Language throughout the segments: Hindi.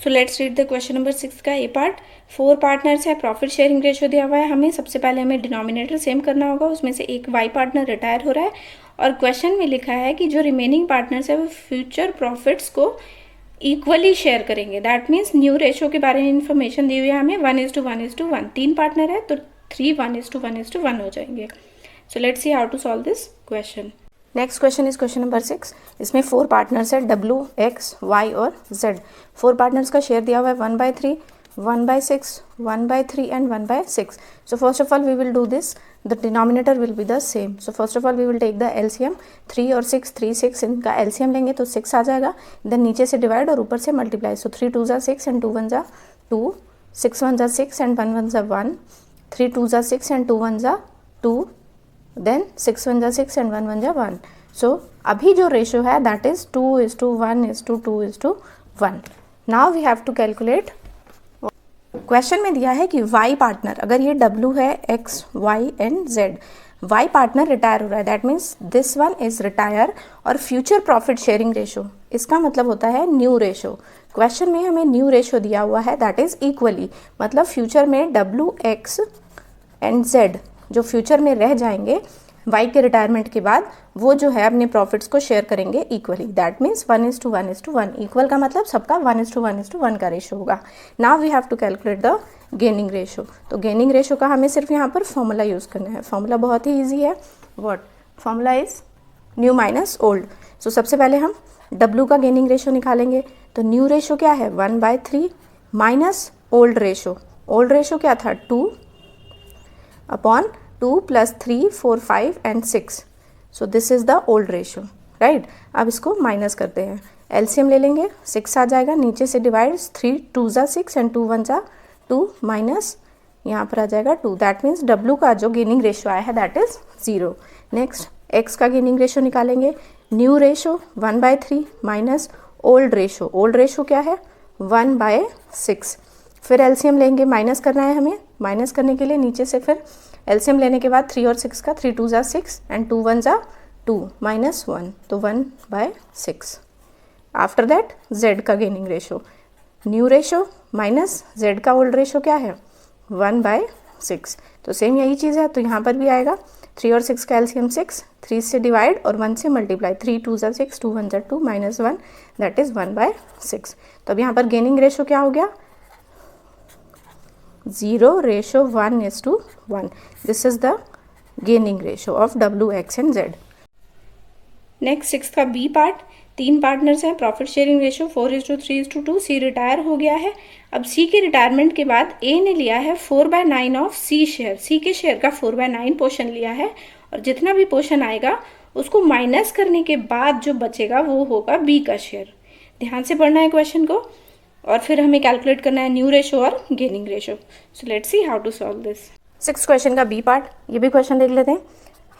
So let's read the question number 6 का ए पार्ट। 4 पार्टनर्स है, प्रॉफिट शेयरिंग रेशियो दिया हुआ है हमें। सबसे पहले हमें डिनोमिनेटर सेम करना होगा, उसमें से एक वाई पार्टनर रिटायर हो रहा है और क्वेश्चन में लिखा है कि जो रिमेनिंग पार्टनर्स है वो फ्यूचर प्रॉफिट्स को इक्वली शेयर करेंगे। दैट मीन्स न्यू रेशियो के बारे में इन्फॉर्मेशन दी हुई है हमें 1:1:1। 3 पार्टनर है तो 3 1:1:1 हो जाएंगे। So let's see how to solve this question. Next question is question number 6। इसमें 4 पार्टनर्स है W, X, Y और Z। 4 पार्टनर्स का शेयर दिया हुआ है 1/3, 1/6, 1/3 and 1/6. So first of all we will do this. The denominator will be the same. So first of all we will take the LCM 3 और 6, 3 6 इनका LCM लेंगे तो 6 आ जाएगा। देन नीचे से डिवाइड और ऊपर से multiply. So 3 2 6 and 2 1 2, 6 1 6 and 1 1 1, 3 2 6 and 2 1 2, then 6 1 6 and 1 1 1। So अभी जो रेशियो है that is 2:1:2:1। Now we have to calculate. Question में दिया है कि वाई पार्टनर, अगर ये W है, X, Y and Z, Y partner retire हो रहा है, that means this one is retire और फ्यूचर प्रॉफिट शेयरिंग रेशियो, इसका मतलब होता है न्यू रेशियो। क्वेश्चन में हमें न्यू रेशियो दिया हुआ है दैट इज इक्वली, मतलब फ्यूचर में W, X एंड Z जो फ्यूचर में रह जाएंगे वाई के रिटायरमेंट के बाद, वो जो है अपने प्रॉफिट्स को शेयर करेंगे इक्वली। That means 1:1:1। इक्वल का मतलब सबका 1:1:1 का रेशियो होगा। Now we have to calculate the gaining ratio. तो गेनिंग रेशियो का हमें सिर्फ यहाँ पर फॉर्मूला यूज़ करना है। फॉर्मूला बहुत ही ईजी है। What formula is new minus old. So सबसे पहले हम W का गेनिंग रेशियो निकालेंगे। तो न्यू रेशियो क्या है 1/3 minus old ratio. Old ratio क्या था 2 upon 2 + 3 4 5 and 6। So this is the old ratio, right. अब इसको माइनस करते हैं, एलसीएम ले लेंगे, 6 आ जाएगा, नीचे से डिवाइड, 3 2 6 and 2 1 2 माइनस यहाँ पर आ जाएगा 2। दैट मीन्स W का जो गेनिंग रेशियो आया है दैट इज 0। नेक्स्ट X का गेनिंग रेशियो निकालेंगे। New ratio 1/3 minus old ratio. Old ratio क्या है 1/6। फिर एलसीएम लेंगे, माइनस करना है हमें। माइनस करने के लिए नीचे से फिर एलसीएम लेने के बाद 3 और 6 का, 3 2 6 and 2 1 2 माइनस 1, तो 1/6। आफ्टर दैट Z का gaining ratio, new ratio minus Z का ओल्ड रेशियो क्या है 1/6। तो सेम यही चीज़ है, तो यहाँ पर भी आएगा 3 और 6 का एलसीएम 6, 3 से डिवाइड और 1 से मल्टीप्लाई, 3 2 6 2 1 2 माइनस 1, दैट इज 1/6। तो अब यहाँ पर गेनिंग रेशियो क्या हो गया 0:1:1। This is the gaining ratio of W, X and Z। Next 6 का बी पार्ट। 3 पार्टनर्स हैं, profit sharing ratio 4:3:2। C retire हो गया है। अब सी के रिटायरमेंट के बाद ए ने लिया है 4/9 ऑफ सी शेयर। सी के शेयर का 4/9 पोर्शन लिया है और जितना भी पोर्शन आएगा उसको माइनस करने के बाद जो बचेगा वो होगा बी का शेयर। ध्यान से पढ़ना है क्वेश्चन को और फिर हमें कैलकुलेट करना है न्यू रेशियो और gaining ratio. So let's see how to solve this. 6 question का बी पार्ट, ये भी क्वेश्चन देख लेते हैं।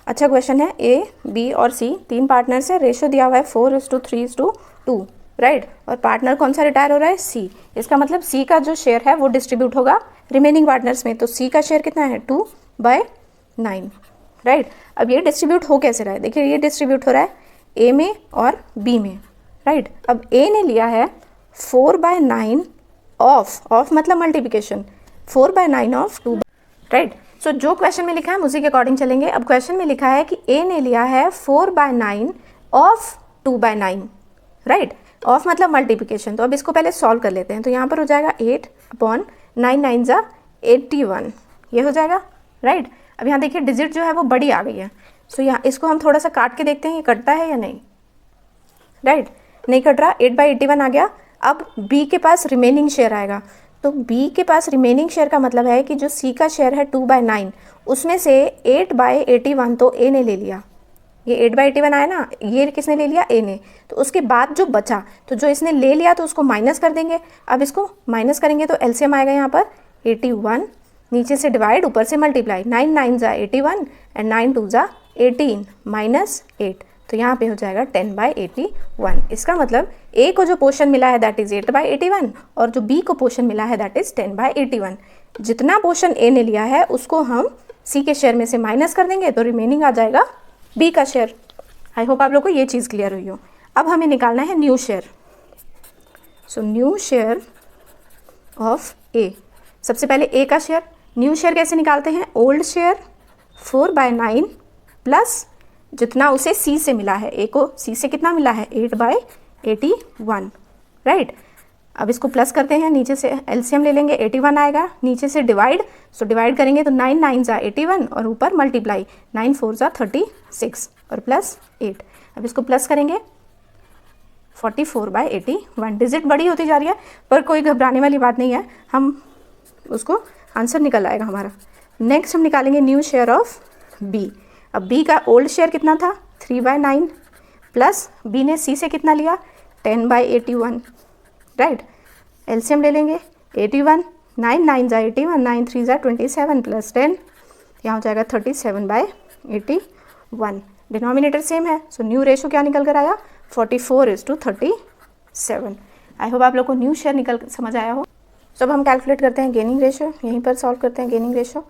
अच्छा क्वेश्चन है, ए, बी और सी 3 पार्टनर्स है, रेशियो दिया हुआ है 4:3:2, राइट। और पार्टनर कौन सा रिटायर हो रहा है सी। इसका मतलब सी का जो शेयर है वो डिस्ट्रीब्यूट होगा रिमेनिंग पार्टनर्स में। तो सी का शेयर कितना है 2/9, राइट। अब ये डिस्ट्रीब्यूट हो कैसे रहा है, देखिए ये डिस्ट्रीब्यूट हो रहा है ए में और बी में, राइट। अब ए ने लिया है 4/9 ऑफ मतलब मल्टीप्लिकेशन, 4/9 ऑफ 2, राइट। सो जो क्वेश्चन में लिखा है उसी के अकॉर्डिंग चलेंगे। अब क्वेश्चन में लिखा है कि ए ने लिया है 4/9 ऑफ 2/9, राइट। ऑफ मतलब मल्टीप्लिकेशन। तो अब इसको पहले सॉल्व कर लेते हैं। तो यहाँ पर हो जाएगा 8/9 9 81, ये हो जाएगा, राइट। अब यहाँ देखिए डिजिट जो है वो बड़ी आ गई है। सो यहाँ इसको हम थोड़ा सा काट के देखते हैं ये कटता है या नहीं, राइट। नहीं कट रहा, 8/81 आ गया। अब B के पास रिमेनिंग शेयर आएगा। तो B के पास रिमेनिंग शेयर का मतलब है कि जो C का शेयर है 2/9, उसमें से 8/81 तो A ने ले लिया। ये 8/81 आया ना, ये किसने ले लिया A ने। तो उसके बाद जो बचा, तो जो इसने ले लिया तो उसको माइनस कर देंगे। अब इसको माइनस करेंगे तो एलसीएम आएगा यहाँ पर 81, नीचे से डिवाइड, ऊपर से मल्टीप्लाई, 9 9 81 एंड 9 2 18 माइनस 8, तो यहाँ पे हो जाएगा 10/81। इसका मतलब ए को जो पोर्शन मिला है दैट इज 8/81 और जो बी को पोर्शन मिला है दैट इज 10/81। जितना पोर्शन ए ने लिया है उसको हम सी के शेयर में से माइनस कर देंगे तो रिमेनिंग आ जाएगा बी का शेयर। आई होप आप लोग को ये चीज़ क्लियर हुई हो। अब हमें निकालना है new share. So new share of A. सबसे पहले ए का शेयर, न्यू शेयर कैसे निकालते हैं, ओल्ड शेयर 4/9 प्लस जितना उसे सी से मिला है, ए को सी से कितना मिला है 8/81, राइट। अब इसको प्लस करते हैं, नीचे से एलसीएम ले लेंगे, 81 आएगा, नीचे से डिवाइड, सो डिवाइड करेंगे तो 9 9 ज़ा 81 और ऊपर मल्टीप्लाई 9 4 ज़ा 36 और प्लस 8। अब इसको प्लस करेंगे 44/81। डिजिट बड़ी होती जा रही है पर कोई घबराने वाली बात नहीं है, हम उसको आंसर निकल आएगा हमारा। नेक्स्ट हम निकालेंगे न्यू शेयर ऑफ बी। अब बी का ओल्ड शेयर कितना था 3/9 प्लस बी ने सी से कितना लिया 10/81, राइट। एलसीएम ले लेंगे 81, 9 9 ज़ा 81, 9 3 ज़ा 27 प्लस 10, यहाँ हो जाएगा 37/81। डिनोमिनेटर सेम है, सो न्यू रेशो क्या निकल कर आया 44:37। आई होप आप लोग को न्यू शेयर निकल समझ आया हो। तो अब हम कैलकुलेट करते हैं गेनिंग रेशो, यहीं पर सॉल्व करते हैं गेनिंग रेशो।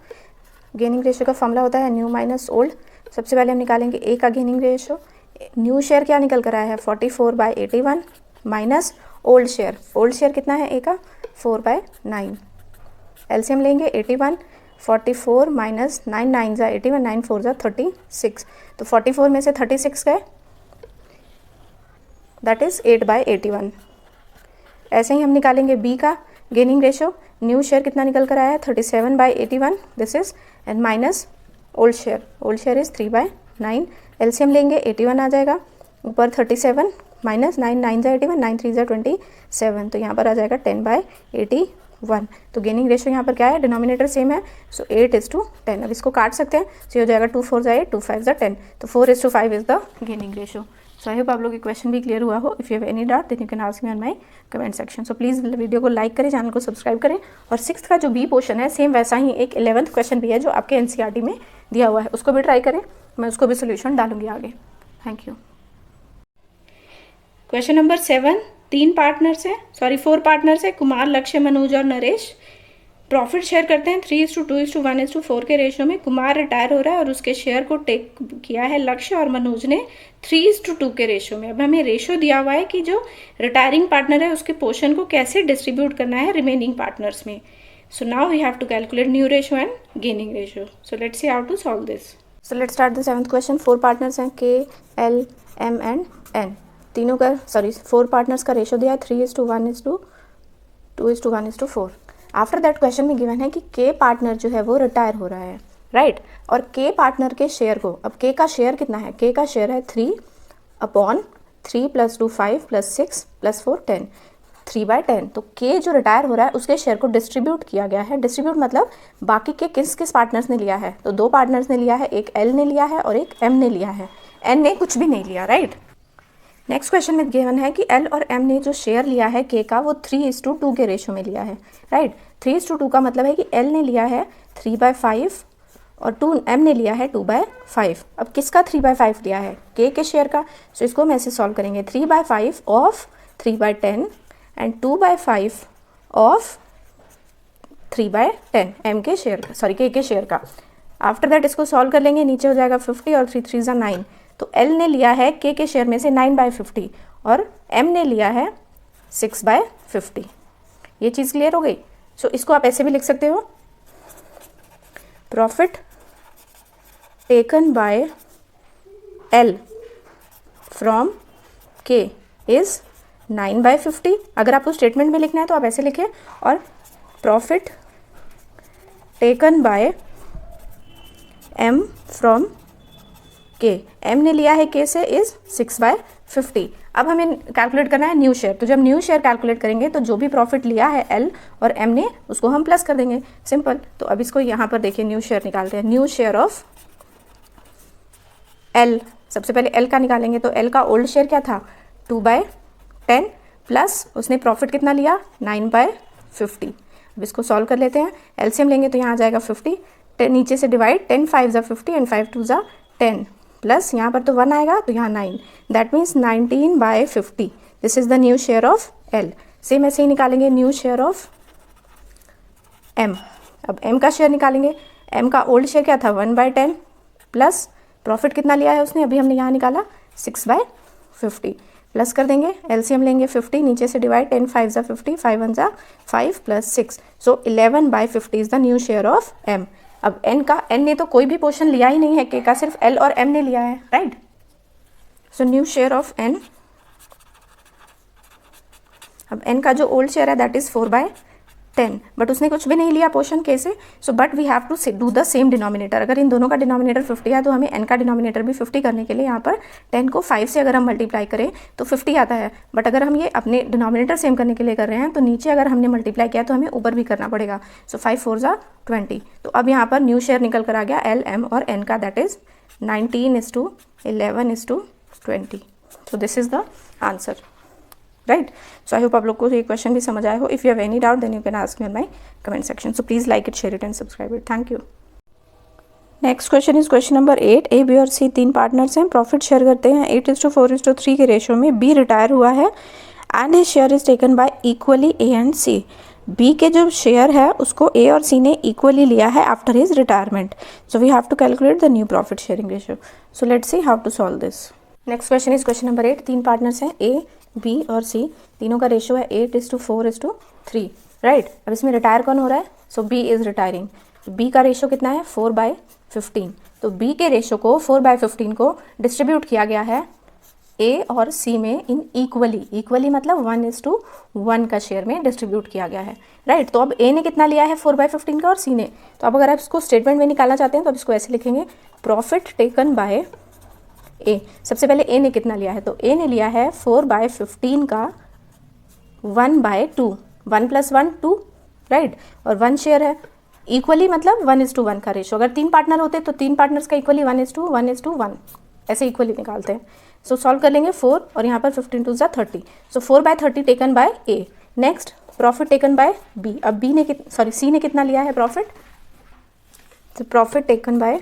गेनिंग रेशो का फॉर्मूला होता है न्यू माइनस ओल्ड। सबसे पहले हम निकालेंगे ए का गेनिंग रेशो, न्यू शेयर क्या निकल कर आया है 44/81 minus old share, old share कितना है ए का 4/9। एलसीएम लेंगे 81, 44 माइनस 9 9 ज़ा 81, 9 4 ज़ा 36, तो 44 में से 36 गए, दैट इज़ 8/81। ऐसे ही हम निकालेंगे बी का गेनिंग रेशो, न्यू शेयर कितना निकल कर आया है 37/81, this is and minus old share is 3/9। LCM लेंगे 81 आ जाएगा, ऊपर 37 माइनस 9 9 ज़ा 81, 9 3 ज़ा 27, तो यहाँ पर आ जाएगा 10/81। तो गेनिंग रेशो यहाँ पर क्या है, डिनोमिनेटर सेम है, सो 8:10। अब इसको काट सकते हैं, सो हो जाएगा 2 4 ज़ा 8, 2 5 ज़ा 10, तो 4:5 is the gaining ratio. So I hope आप लोग के क्वेश्चन भी क्लियर हुआ हो। If you have any doubt then you can ask me on my comment section. So please video को लाइक करें, चैनल को सब्सक्राइब करें। और 6th का जो बी पोर्शन है सेम वैसा ही एक 11th क्वेश्चन भी है जो आपके एनसीईआरटी में दिया हुआ है, उसको भी ट्राई करें, मैं उसको भी सोल्यूशन डालूंगी आगे। Thank you. Question number 7, 4 partners है, कुमार, लक्ष्य, मनोज और नरेश। प्रॉफिट शेयर करते हैं 3:2:1:4 के रेशो में। कुमार रिटायर हो रहा है और उसके शेयर को टेक किया है लक्ष्य और मनोज ने 3:2 के रेशो में। अब हमें रेशो दिया हुआ है कि जो रिटायरिंग पार्टनर है उसके पोर्शन को कैसे डिस्ट्रीब्यूट करना है रिमेनिंग पार्टनर्स में। So now we have to calculate new ratio and gaining ratio. So let's see how to solve this. So let's start the 7th question. 4 partners हैं K, L, M and N. 4 partners का रेशो दिया है 3:1:2:1:4। आफ्टर दैट क्वेश्चन में गिवन है कि के पार्टनर जो है वो रिटायर हो रहा है, राइट। और के पार्टनर के शेयर को, अब के का शेयर कितना है, के का शेयर है 3/3 + 2 5 + 6 + 4 10, 3/10। तो के जो रिटायर हो रहा है उसके शेयर को डिस्ट्रीब्यूट किया गया है। डिस्ट्रीब्यूट मतलब बाकी के किस किस पार्टनर्स ने लिया है, तो 2 पार्टनर्स ने लिया है, एक एल ने लिया है और एक एम ने लिया है, एन ने कुछ भी नहीं लिया, राइट। नेक्स्ट क्वेश्चन में गिवन है कि एल और एम ने जो शेयर लिया है के का वो 3:2 के रेशो में लिया है, राइट। 3:2 का मतलब है कि एल ने लिया है 3/5 और एम ने लिया है 2/5। अब किसका 3/5 लिया है, के शेयर का, सो इसको हम ऐसे सॉल्व करेंगे 3/5 ऑफ 3/10 एंड 2/5 ऑफ 3/10 एम के शेयर का, सॉरी के शेयर का। आफ्टर दैट इसको सॉल्व कर लेंगे, नीचे हो जाएगा 50 और 3 3 ज़ा 9, तो एल ने लिया है के शेयर में से 9/50 और एम ने लिया है 6/50। ये चीज़ क्लियर हो गई। सो इसको आप ऐसे भी लिख सकते हो, profit taken by L from के इज 9/50। अगर आपको स्टेटमेंट में लिखना है तो आप ऐसे लिखें, और profit taken bye am from के, एम ने लिया है के से इज 6/50। अब हमें कैलकुलेट करना है न्यू शेयर, तो जब न्यू शेयर कैलकुलेट करेंगे तो जो भी प्रॉफिट लिया है एल और एम ने उसको हम प्लस कर देंगे, सिंपल। तो अब इसको यहाँ पर देखिए न्यू शेयर निकालते हैं। न्यू शेयर ऑफ एल, सबसे पहले एल का निकालेंगे, तो एल का ओल्ड शेयर क्या था 2/10 प्लस उसने प्रॉफिट कितना लिया 9/50। अब इसको सॉल्व कर लेते हैं, एलसीएम लेंगे तो यहाँ आ जाएगा 50, नीचे से डिवाइड 10 5 ज़ा 50 एंड 5 2 ज़ा 10 प्लस यहाँ पर तो 1 आएगा तो यहाँ 9, that means 19/50। This is the new share of L. Same ऐसे ही निकालेंगे न्यू शेयर ऑफ एम। अब एम का शेयर निकालेंगे, एम का ओल्ड शेयर क्या था 1/10 प्लस प्रॉफिट कितना लिया है उसने, अभी हमने यहाँ निकाला 6/50, प्लस कर देंगे, एलसीएम लेंगे 50, नीचे से डिवाइड, 10 5 ज़ा 50, 5 1 ज़ा 5 plus 6, so 11/50 is the new share of M. अब एन का, एन ने तो कोई भी पोर्शन लिया ही नहीं है के का, सिर्फ एल और एम ने लिया है, right. So new share of N, अब एन का जो ओल्ड शेयर है दैट इज 4/10, बट उसने कुछ भी नहीं लिया पोर्शन के से, so but we have to do the same denominator. अगर इन दोनों का डिनोमिनेटर 50 है तो हमें एन का डिनोमिनेटर भी 50 करने के लिए यहाँ पर 10 को 5 से अगर हम मल्टीप्लाई करें तो 50 आता है, बट अगर हम ये अपने डिनोमिनेटर सेम करने के लिए कर रहे हैं तो नीचे अगर हमने मल्टीप्लाई किया तो हमें ऊपर भी करना पड़ेगा। सो 5 4 ज़ा 20। तो अब यहाँ पर न्यू शेयर निकल कर आ गया एल एम और एन का, that is 19:11:20। So this is the answer, right. So I hope आप लोग को ये क्वेश्चन भी समझ आया हो। If you have any doubt then you can ask me on my comment section. So please like it, share it and subscribe it. Thank you. Next question is question number 8। A B और सी 3 पार्टनर्स हैं, प्रॉफिट शेयर करते हैं 8:4:3 के रेशियो में। बी रिटायर हुआ है and his share is taken by equally A and C. B के जो शेयर है उसको ए और सी ने इक्वली लिया है after his retirement. So we have to calculate the new profit sharing ratio. So let's see how to solve this. Next question is question number 8। 3 partners हैं, ए बी और सी, तीनों का रेशियो है 8:4:3, राइट। अब इसमें रिटायर कौन हो रहा है? सो बी इज रिटायरिंग। बी का रेशियो कितना है? 4/15। तो बी के रेशियो को 4/15 को डिस्ट्रीब्यूट किया गया है ए और सी में इन इक्वली मतलब 1:1 का शेयर में डिस्ट्रीब्यूट किया गया है, राइट। तो अब ए ने कितना लिया है 4/15 का और सी ने, तो अब अगर आप इसको स्टेटमेंट में निकालना चाहते हैं तो अब इसको ऐसे लिखेंगे, प्रॉफिट टेकन बाय ए। सबसे पहले ए ने कितना लिया है? तो ए ने लिया है 4/15 का 1/2, 1 + 1 2, राइट। और 1 शेयर है, इक्वली मतलब 1:1 का रेशो। अगर 3 पार्टनर होते तो 3 पार्टनर्स का इक्वली 1:1:1 ऐसे इक्वली निकालते हैं। सो सॉल्व कर लेंगे 4 और यहाँ पर 15 2 ज़ा 30। So 4/30 taken by A. Next profit taken by B. अब बी ने सी ने कितना लिया है प्रॉफिट? तो प्रॉफिट टेकन बाय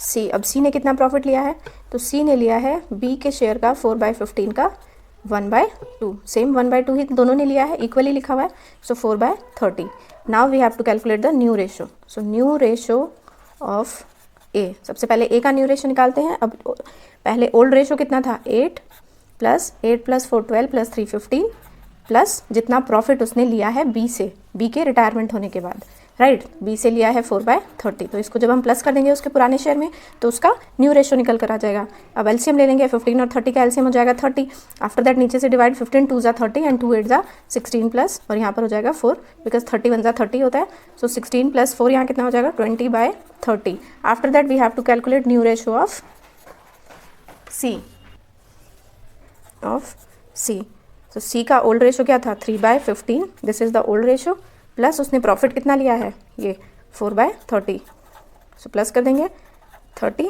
सी। अब सी ने कितना प्रॉफिट लिया है? तो सी ने लिया है बी के शेयर का 4/15 का 1/2, सेम 1/2 ही दोनों ने लिया है, इक्वली लिखा हुआ है। So 4/30। Now we have to calculate the new ratio. So new ratio of A, सबसे पहले ए का न्यू रेशो निकालते हैं। अब पहले ओल्ड रेशो कितना था? 8 + 8 + 4 12 + 3 15 प्लस जितना प्रॉफिट उसने लिया है बी से, बी के रिटायरमेंट होने के बाद, राइट। बी से लिया है 4/30। तो इसको जब हम प्लस कर देंगे उसके पुराने शेयर में तो उसका न्यू रेशो निकल कर आ जाएगा। अब एलसीएम ले लेंगे, 15 और 30 का एलसीएम हो जाएगा 30। आफ्टर दैट नीचे से डिवाइड, 15 2 ज़ा 30 एंड 2 8 ज़ा 16 प्लस, और यहाँ पर हो जाएगा 4 बिकॉज 30 1 ज़ा 30 होता है। सो 16 + 4 यहाँ कितना हो जाएगा? 20/30। After that we have to calculate new ratio of C. तो सी का ओल्ड रेशो क्या था? 3/15, this is the old ratio, plus उसने प्रॉफिट कितना लिया है? ये 4/30। सो प्लस कर देंगे 30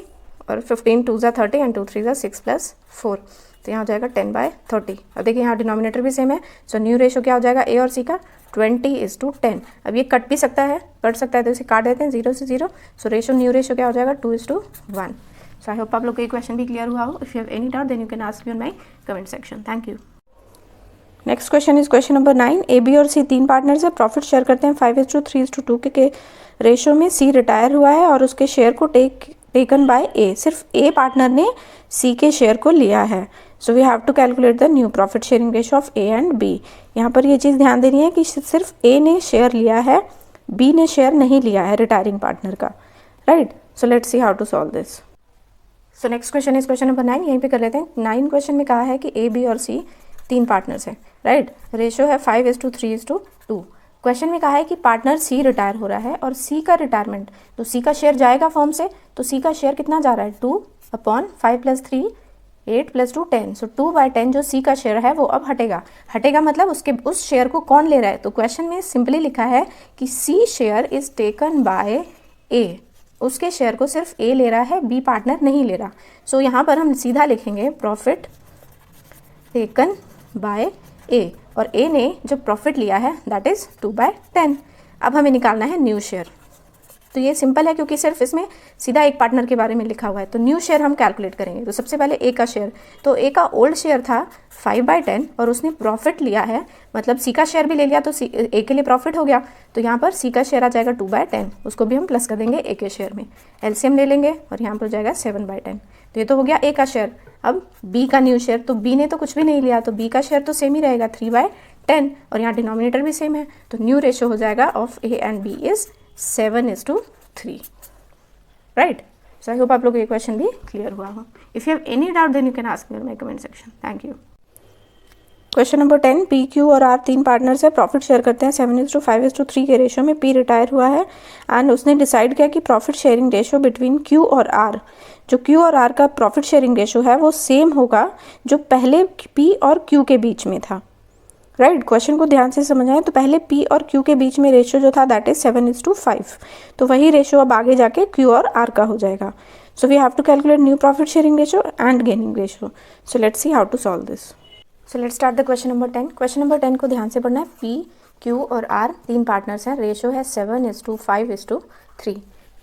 और 15 2 ज़ा 30 एंड 2 3 ज़ा 6 + 4, तो यहाँ हो जाएगा 10/30। अब देखिए यहाँ डिनोमिनेटर भी सेम है। सो न्यू रेशो क्या हो जाएगा ए और सी का? 20:10। अब ये कट भी सकता है, तो इसे काट देते हैं 0 से 0। सो न्यू रेशो क्या हो जाएगा? 2:1। सो आई होप आप लोग को ये क्वेश्चन भी क्लियर हुआ हो। If you have any doubt then you can ask me on my comment section. Thank you. Next question is question number 9। A B और सी 3 पार्टनर्स है, प्रॉफिट शेयर करते हैं 5:3:2 के रेशो में। सी रिटायर हुआ है और उसके शेयर को टेकन बाय ए। सिर्फ ए पार्टनर ने सी के शेयर को लिया है। So we have to calculate the new profit sharing ratio of A and B. यहाँ पर ये चीज़ ध्यान देनी है कि सिर्फ ए ने शेयर लिया है, बी ने शेयर नहीं लिया है रिटायरिंग पार्टनर का, right. So let's see how to solve this. So next question is question number 9। यहीं पे कर लेते हैं। 9 क्वेश्चन में कहा है कि ए बी और सी 3 पार्टनर्स हैं, राइट। रेशियो है 5:3:2। क्वेश्चन में कहा है कि पार्टनर सी रिटायर हो रहा है और सी का रिटायरमेंट, तो सी का शेयर जाएगा फॉर्म से, तो सी का शेयर कितना जा रहा है? 2/5 + 3 8 + 2 10। सो 2/10 जो सी का शेयर है वो अब हटेगा मतलब उस शेयर को कौन ले रहा है? तो क्वेश्चन में सिंपली लिखा है कि C share is taken by ए। उसके शेयर को सिर्फ ए ले रहा है, बी पार्टनर नहीं ले रहा। सो यहाँ पर हम सीधा लिखेंगे प्रॉफिट टेकन बाय ए, और ए ने जो प्रॉफिट लिया है दैट इज 2/10। अब हमें निकालना है न्यू शेयर। तो ये सिंपल है क्योंकि सिर्फ इसमें सीधा एक पार्टनर के बारे में लिखा हुआ है। तो न्यू शेयर हम कैलकुलेट करेंगे। तो सबसे पहले ए का शेयर, तो ए का ओल्ड शेयर था 5/10 और उसने प्रॉफिट लिया है, मतलब सी का शेयर भी ले लिया तो ए के लिए प्रॉफिट हो गया। तो यहाँ पर सी का शेयर आ जाएगा 2/10, उसको भी हम प्लस कर देंगे ए के शेयर में। एलसीएम ले लेंगे और यहाँ पर हो जाएगा 7/10। तो ये तो हो गया ए का शेयर। अब बी का न्यू शेयर, तो बी ने तो कुछ भी नहीं लिया, तो बी का शेयर तो सेम ही रहेगा 3/10, और यहाँ डिनोमिनेटर भी सेम है, तो न्यू रेशो हो जाएगा of A and B is 7:3, right. So I hope आप लोगों को ये क्वेश्चन भी क्लियर हुआ हो। If you have any doubt then you can ask me in my comment section. Thank you. Question number 10, P Q और आर तीन पार्टनर्स है, प्रॉफिट शेयर करते हैं 7:5:3 के रेशो में। पी रिटायर हुआ है एंड उसने डिसाइड किया कि profit sharing ratio between Q और आर, जो क्यू और आर का प्रॉफिट शेयरिंग रेशो है वो सेम होगा जो पहले पी और क्यू के बीच में था, राइट। क्वेश्चन को ध्यान से समझाएं तो पहले पी और क्यू के बीच में रेशो जो था दैट इज 7:5, तो वही रेशो अब आगे जाके क्यू और आर का हो जाएगा। So we have to calculate new profit sharing ratio and gaining ratio. So let's see how to solve this. So let's start the question number 10। Question number 10 को ध्यान से पढ़ना है। पी क्यू और आर तीन पार्टनर्स हैं, रेशो है 7:5:3।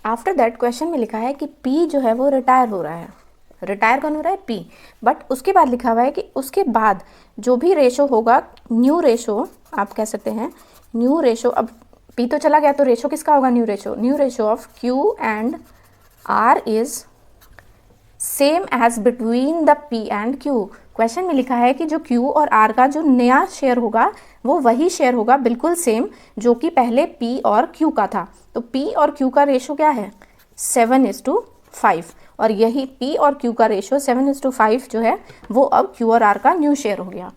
आफ्टर दैट क्वेश्चन में लिखा है कि पी जो है वो रिटायर हो रहा है। रिटायर कौन हो रहा है? पी। बट उसके बाद लिखा हुआ है कि उसके बाद जो भी रेशो होगा, न्यू रेशो आप कह सकते हैं, न्यू रेशो, अब पी तो चला गया तो रेशो किसका होगा? New ratio. New ratio of Q and R is same as between the P and Q. Question में लिखा है कि जो क्यू और आर का जो नया शेयर होगा वो वही शेयर होगा बिल्कुल सेम जो कि पहले पी और क्यू का था। तो पी और क्यू का रेशो क्या है? 7:5, और यही पी और क्यू का रेशो 7:5 जो है वो अब क्यू और आर का न्यू शेयर हो गया,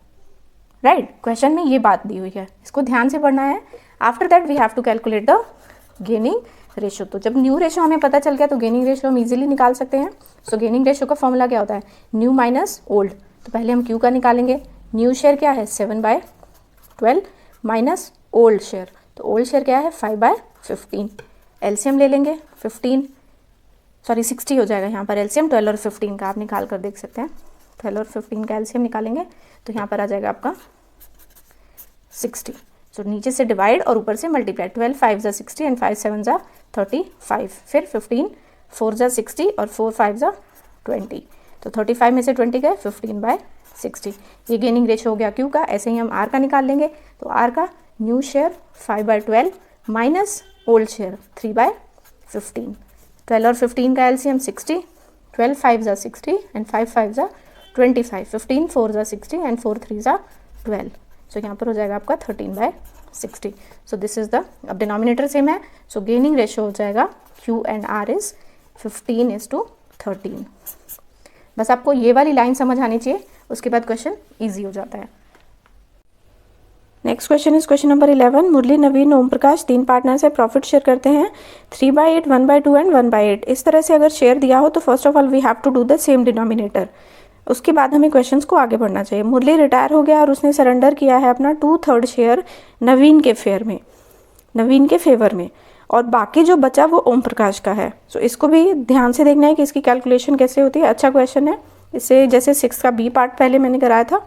राइट। क्वेश्चन में ये बात दी हुई है, इसको ध्यान से पढ़ना है। After that we have to calculate the gaining ratio. तो जब न्यू रेशो हमें पता चल गया तो गेनिंग रेशो हम इजीली निकाल सकते हैं। सो गेनिंग रेशो का फॉर्मूला क्या होता है? New minus old. तो पहले हम क्यू का निकालेंगे। न्यू शेयर क्या है? 7/12 माइनस ओल्ड शेयर, तो ओल्ड शेयर क्या है? 5/15। एलसीएम ले लेंगे, 60 हो जाएगा यहाँ पर एलसीएम। 12 और 15 का आप निकाल कर देख सकते हैं। 12 और 15 का एलसीएम निकालेंगे तो यहाँ पर आ जाएगा आपका 60। सो नीचे से डिवाइड और ऊपर से मल्टीप्लाई। 12 5 जा 60 एंड 5 7 जा 35, फिर 15 4 जा 60 और 4 5 जा 20, तो 35 में से 20 गए, 15/60। ये गेनिंग रेशो हो गया क्यू का। ऐसे ही हम आर का निकाल लेंगे, तो आर का new share 5/12 minus old share 3/15। 12 और 15 का एलसीएम 60, 12 5 जा 60 एंड 5 5 जा 25, 15 4 जा 60 एंड 4 3 जा 12। सो यहाँ पर हो जाएगा आपका 13/60। सो दिस इज द, अब डिनोमिनेटर सेम है, सो गेनिंग रेशो हो जाएगा क्यू एंड आर इज 15:13। बस आपको ये वाली लाइन समझ आनी चाहिए, उसके बाद क्वेश्चन इजी हो जाता है। Next question is question number 11। मुरली, नवीन, ओम प्रकाश तीन पार्टनर्स है, प्रॉफिट शेयर करते हैं 3/8, 1/2 एंड 1/8। इस तरह से अगर शेयर दिया हो तो first of all we have to do the same denominator. उसके बाद हमें क्वेश्चंस को आगे बढ़ना चाहिए। मुरली रिटायर हो गया और उसने सरेंडर किया है अपना 2/3 शेयर नवीन के फेवर में, और बाकी जो बचा वो ओम प्रकाश का है। सो इसको भी ध्यान से देखना है कि इसकी कैलकुलेशन कैसे होती है। अच्छा क्वेश्चन है, इससे जैसे 6 का बी पार्ट पहले मैंने कराया था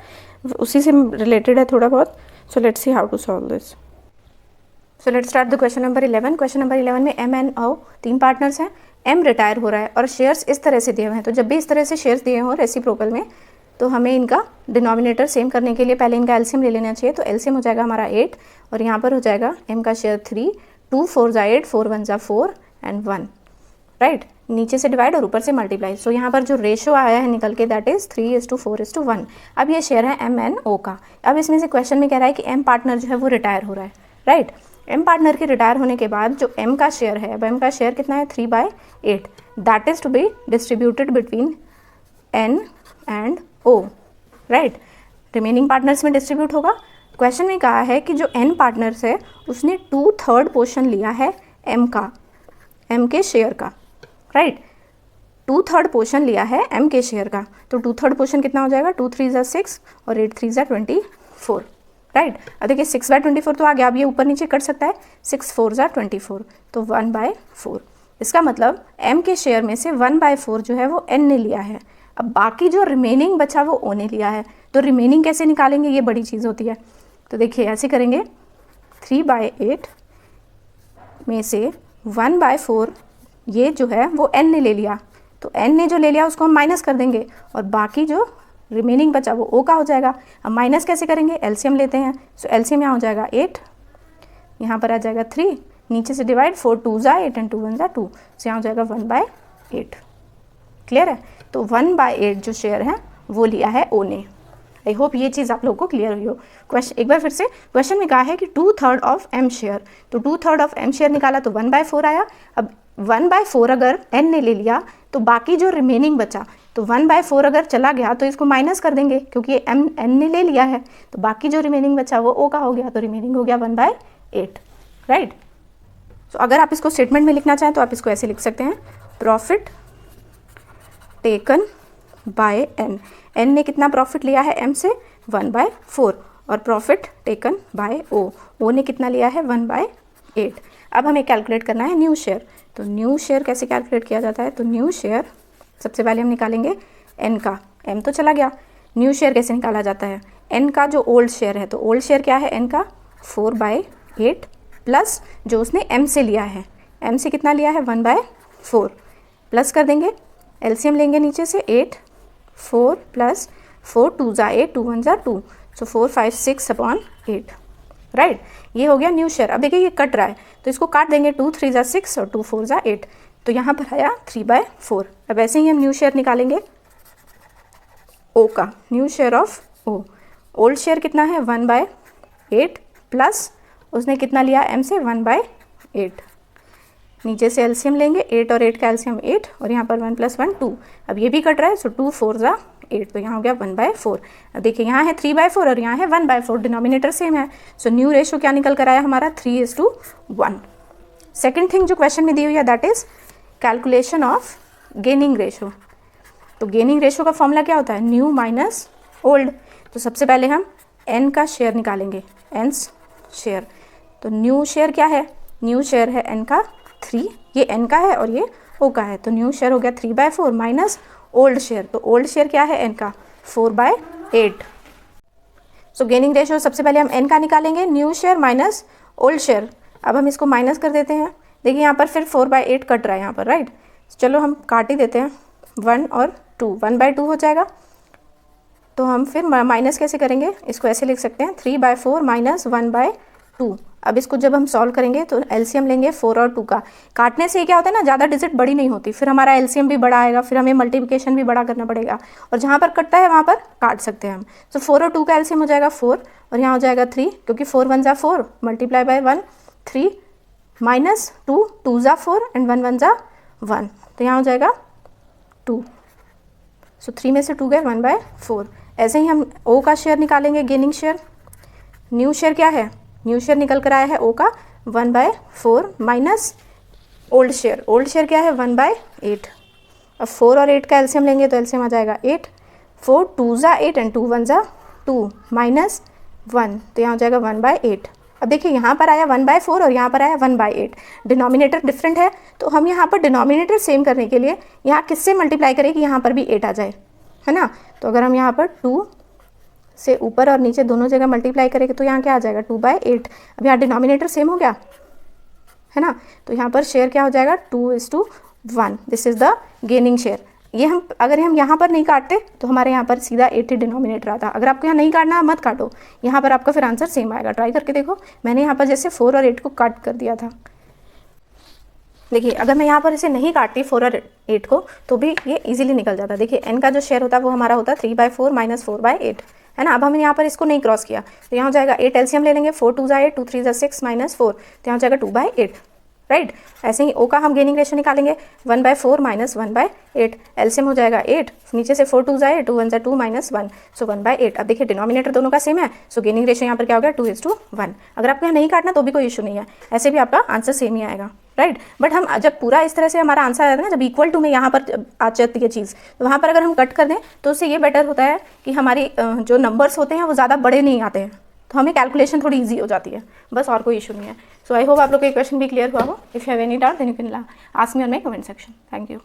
उसी से रिलेटेड है थोड़ा बहुत। So let's see how to solve this. So let's start the question number 11। Question number 11 में एम एन ओ तीन पार्टनर्स हैं। एम रिटायर हो रहा है और शेयर्स इस तरह से दिए हुए हैं, तो जब भी इस तरह से शेयर्स दिए हों रेसिप्रोकल में तो हमें इनका डिनोमिनेटर सेम करने के लिए पहले इनका एलसीएम ले लेना चाहिए। तो एलसीएम हो जाएगा हमारा 8 और यहाँ पर हो जाएगा एम का शेयर 3, 2 4 जा 8, 4 1 जा 4 एंड 1, राइट। नीचे से डिवाइड और ऊपर से मल्टीप्लाई। सो यहाँ पर जो रेशो आया है निकल के दैट इज 3:4:1। अब ये शेयर है एम एन ओ का। अब इसमें से क्वेश्चन में कह रहा है कि एम पार्टनर जो है वो रिटायर हो रहा है, राइट। एम पार्टनर के रिटायर होने के बाद जो एम का शेयर है, अब एम का शेयर कितना है? 3/8, that is to be distributed between N and O, right. Remaining partners में डिस्ट्रीब्यूट होगा। क्वेश्चन में कहा है कि जो एन पार्टनर्स है उसने 2/3 पोर्शन लिया है एम का, एम के शेयर का, राइट। 2/3 पोर्शन लिया है एम के शेयर का, तो 2/3 पोर्शन कितना हो जाएगा? 2 3 जा 6 और 8 3 जा 24, राइट। अब देखिए 6/24 तो आ गया, अब ये ऊपर नीचे कट सकता है। 6 4 जा 24, तो 1/4। इसका मतलब एम के शेयर में से 1/4 जो है वो एन ने लिया है। अब बाकी जो रिमेनिंग बचा वो ओ ने लिया है। तो रिमेनिंग कैसे निकालेंगे, ये बड़ी चीज़ होती है। तो देखिए ऐसे करेंगे, 3/8 में से 1/4 ये जो है वो एन ने ले लिया, तो एन ने जो ले लिया उसको हम माइनस कर देंगे और बाकी जो रिमेनिंग बचा वो ओ का हो जाएगा। अब माइनस कैसे करेंगे? एलसीएम लेते हैं। सो एलसीएम यहाँ हो जाएगा 8, यहाँ पर आ जाएगा 3, नीचे से डिवाइड, 4 2 जा 8 एंड 2 1 जा 2, सो यहाँ हो जाएगा 1/8। क्लियर है? तो 1/8 जो शेयर है वो लिया है ओ ने। आई होप ये चीज़ आप लोगों को क्लियर हुई हो। क्वेश्चन एक बार फिर से, क्वेश्चन में कहा है कि 2/3 ऑफ एम शेयर, तो 2/3 ऑफ एम शेयर निकाला तो 1/4 आया। अब 1/4 अगर एन ने ले लिया तो बाकी जो रिमेनिंग बचा, तो 1/4 अगर चला गया तो इसको माइनस कर देंगे क्योंकि एम एन ने ले लिया है, तो बाकी जो रिमेनिंग बचा वो ओ का हो गया, तो रिमेनिंग हो गया 1/8, राइट। तो अगर आप इसको स्टेटमेंट में लिखना चाहें तो आप इसको ऐसे लिख सकते हैं, profit taken by N. N ने कितना प्रॉफिट लिया है एम से, 1/4, और प्रॉफिट टेकन बाय ओ ने कितना लिया है, 1/8। अब हमें कैलकुलेट करना है न्यू शेयर। तो न्यू शेयर कैसे कैलकुलेट किया जाता है, तो न्यू शेयर सबसे पहले हम निकालेंगे एन का, एम तो चला गया। न्यू शेयर कैसे निकाला जाता है, एन का जो ओल्ड शेयर है, तो ओल्ड शेयर क्या है एन का, 4/8 प्लस जो उसने एम से लिया है, एम से कितना लिया है, 1/4, प्लस कर देंगे, एलसीएम लेंगे नीचे से, 8 4 प्लस 4 2 ज़ा 8 2 1 ज़ा 2, सो 4 5 6/8, राइट। ये हो गया न्यू शेयर। अब देखिए ये कट रहा है तो इसको काट देंगे, 2 3 ज़ा 6 और 2 4 ज़ा 8, तो यहाँ पर आया 3/4। अब ऐसे ही हम न्यू शेयर निकालेंगे ओ का, new share of O. Old share कितना है, 1/8 प्लस उसने कितना लिया एम से, 1/8। नीचे से एलसीएम लेंगे, 8 और 8 का एलसीएम 8, और यहाँ पर 1 + 1 2। अब ये भी कट रहा है, सो 2 4 ज़ा 8, तो यहाँ हो गया 1/4। अब देखिए यहाँ है 3/4 और यहाँ है 1/4, डिनोमिनेटर सेम है, सो न्यू रेशो क्या निकल कर आया हमारा, 3:1। सेकेंड थिंग जो क्वेश्चन में दी हुई है that is calculation of gaining ratio. तो गेनिंग रेशो का फॉर्मूला क्या होता है, न्यू माइनस ओल्ड। तो सबसे पहले हम एन का शेयर निकालेंगे, एन्स शेयर। तो न्यू शेयर क्या है, न्यू शेयर है एन का 3, ये एन का है और ये ओ का है, तो न्यू शेयर हो गया 3/4 माइनस ओल्ड शेयर। तो ओल्ड शेयर क्या है एन का, 4/8। सो गेनिंग रेशो सबसे पहले हम एन का निकालेंगे, new share minus old share. अब हम इसको माइनस कर देते हैं, देखिए यहाँ पर फिर 4/8 कट रहा है यहाँ पर, राइट। चलो हम काट ही देते हैं, 1 और 2, 1/2 हो जाएगा। तो हम फिर माइनस कैसे करेंगे, इसको ऐसे लिख सकते हैं, 3/4 माइनस 1/2। अब इसको जब हम सॉल्व करेंगे तो एलसीएम लेंगे 4 और 2 का। काटने से क्या होता है ना, ज़्यादा डिजिट बड़ी नहीं होती, फिर हमारा एलसीएम भी बड़ा आएगा, फिर हमें मल्टीप्लिकेशन भी बड़ा करना पड़ेगा, और जहाँ पर कटता है वहाँ पर काट सकते हैं हम। तो 4 और 2 का एलसीएम हो जाएगा 4, और यहाँ हो जाएगा 3, क्योंकि 4 1 ज़ा 4 मल्टीप्लाई बाय 1 3 माइनस 2 2 ज़ा 4 एंड 1 1 ज़ा 1, तो यहाँ हो जाएगा 2। सो 3 में से 2 गए, 1/4। ऐसे ही हम ओ का शेयर निकालेंगे, गेनिंग शेयर। न्यू शेयर क्या है, न्यू शेयर निकल कर आया है ओ का 1/4 minus old share. Old share क्या है, 1/8। अब 4 और 8 का एलसीएम लेंगे तो एलसीएम आ जाएगा 8, 4 2 ज़ा 8 एंड 2 1 ज़ा 2 माइनस 1, तो यहाँ हो जाएगा 1/8। अब देखिए यहाँ पर आया 1/4 और यहाँ पर आया 1/8, डिनोमिनेटर डिफरेंट है, तो हम यहाँ पर डिनोमिनेटर सेम करने के लिए यहाँ किससे मल्टीप्लाई करें कि यहाँ पर भी 8 आ जाए, है ना। तो अगर हम यहाँ पर 2 से ऊपर और नीचे दोनों जगह मल्टीप्लाई करेंगे तो यहाँ क्या आ जाएगा, 2/8। अब यहाँ डिनोमिनेटर सेम हो गया, है ना, तो यहाँ पर शेयर क्या हो जाएगा, 2:1। This is the gaining share. ये हम अगर हम यहाँ पर नहीं काटते तो हमारे यहाँ पर सीधा 8 ही डिनोमिनेटर आता। अगर आपको यहाँ नहीं काटना मत काटो, यहाँ पर आपका फिर आंसर सेम आएगा। ट्राई करके देखो, मैंने यहाँ पर जैसे 4 और 8 को काट कर दिया था। देखिए अगर मैं यहाँ पर इसे नहीं काटती 4 और 8 को तो भी ये इजीली निकल जाता। देखिए एन का जो शेयर होता है वो हमारा होता है 3/4 माइनस 4/8, है ना। अब हमने यहाँ पर इसको नहीं क्रॉस किया तो यहाँ हो जाएगा 8, एलसीएम ले लेंगे, 4 2 ज़ा 8 2 3 ज़ा 6 माइनस 4, तो यहाँ हो जाएगा 2/8, राइट। ऐसे ही ओ का हम गेनिंग रेशो निकालेंगे, 1/4 माइनस 1/8, एलसीएम हो जाएगा 8, नीचे से 4 2 ज़ा 8 2 1 ज़ा 2 माइनस 1, सो 1/8। अब देखिए डिनोमिनेटर दोनों का सेम है, सो गेनिंग रेशो यहाँ पर क्या हो गया, 2:1। अगर आपको यहाँ नहीं काटना तो भी कोई इशू नहीं है, ऐसे भी आपका आंसर सेम ही आएगा, राइट। बट हम जब पूरा इस तरह से हमारा आंसर आएगा ना, जब इक्वल टू में यहाँ पर आ जाती है चीज़, तो वहाँ पर अगर हम कट कर दें तो उससे ये बेटर होता है कि हमारी जो नंबर्स होते हैं वो ज़्यादा बड़े नहीं आते हैं, तो हमें कैलकुलेशन थोड़ी इजी हो जाती है, बस और कोई इशू नहीं है। सो आई होप आप लोग को ये क्वेश्चन भी क्लियर हुआ हो। If you have any doubt then you can ask me on my comment section. Thank you.